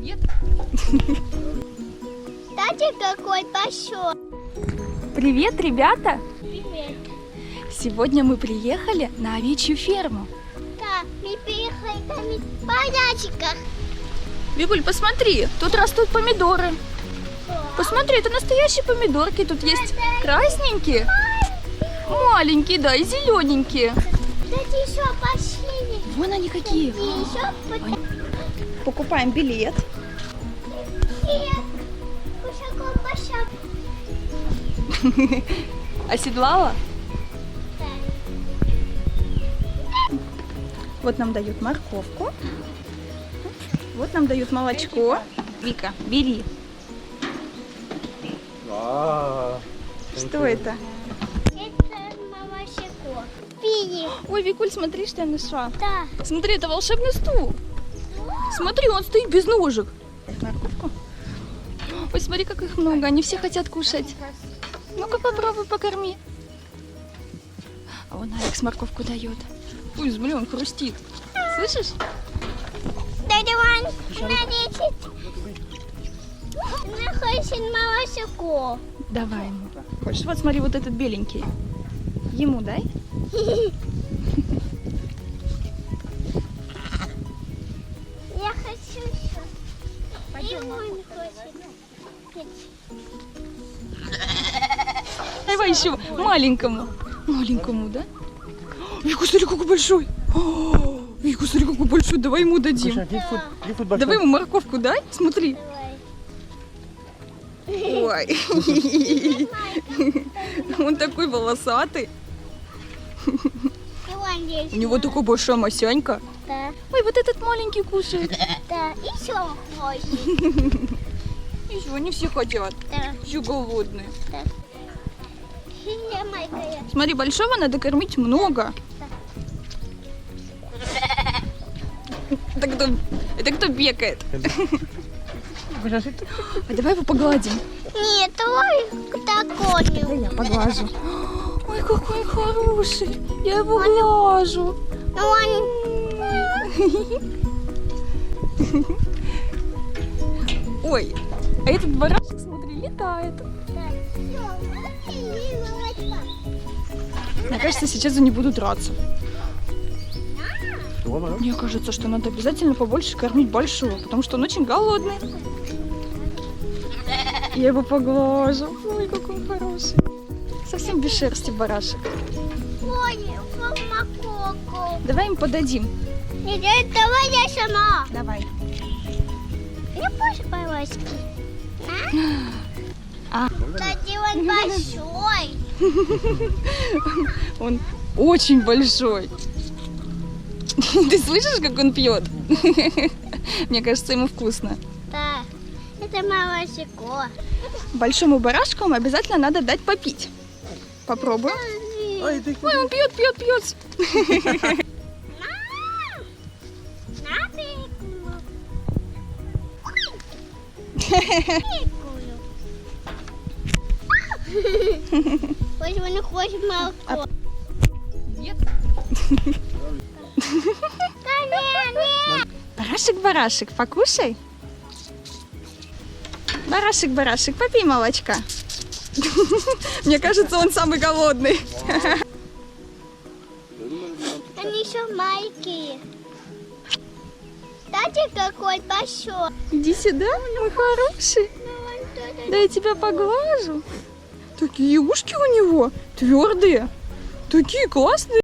Привет. Кстати, какой большой. Привет, ребята. Привет. Сегодня мы приехали на овечью ферму. Да, мы приехали там в порядках. Викуль, посмотри, тут растут помидоры. Посмотри, это настоящие помидорки. Тут есть красненькие, маленькие, да, и зелененькие. Кстати, еще пошли. Вон они какие. И еще Покупаем билет. кусаком пошел. Оседлала? Вот нам дают морковку. Вот нам дают молочко. Вика, бери. Что это? Это молочко. Пили. Ой, Викуль, смотри, что я нашла. Да. Смотри, это волшебный стул. Смотри, он стоит без ножек. Морковку. Ой, смотри, как их много. Они все хотят кушать. Ну-ка, попробуй, покорми. А вон Алекс морковку дает. Ой, смотри, он хрустит. Слышишь? Дядя Вань, налечить. Находится молочко. Давай ему. Хочешь? Вот смотри, вот этот беленький. Ему дай. Я хочу еще. И он хочет. Давай еще маленькому. Маленькому, да? Вика, смотри, какой большой. О, Вика, смотри, какой большой. Давай ему дадим. Давай ему морковку дай. Смотри. Давай. Ой. Он такой волосатый. И он здесь. У него такая большая масянька. Да. Ой, вот этот маленький кушает. Да. Еще хочет. Еще они все хотят. Да. Еще голодные. Да. Я маленькая. Смотри, большого надо кормить много. Это кто бегает? А давай его погладим. Нет, давай такой. Да я поглажу. Ой, какой он хороший. Я его глажу. Ну, он... Ой, а этот барашек, смотри, летает. Мне кажется, сейчас они будут драться. Мне кажется, что надо обязательно побольше кормить большого, потому что он очень голодный. Я его поглажу. Ой, какой он хороший. Совсем без шерсти барашек. Ой, макоку. Давай им подадим. Нет, давай я сама. Давай. Не хочешь полоски? А. Кстати, он большой. Он очень большой. Ты слышишь, как он пьет? Мне кажется, ему вкусно. Да, это молочко. Большому барашку обязательно надо дать попить. Попробуй. Ой, он пьет, пьет, пьет. На пику. Пусть он не хочет молоко. Нет. Нет. Барашек, барашек, покушай. Барашек, барашек, попей молочка. Мне кажется, он самый голодный. Они еще маленькие. Кстати, какой большой. Иди сюда, мой хороший. Да я тебя поглажу. Такие ушки у него твердые. Такие классные.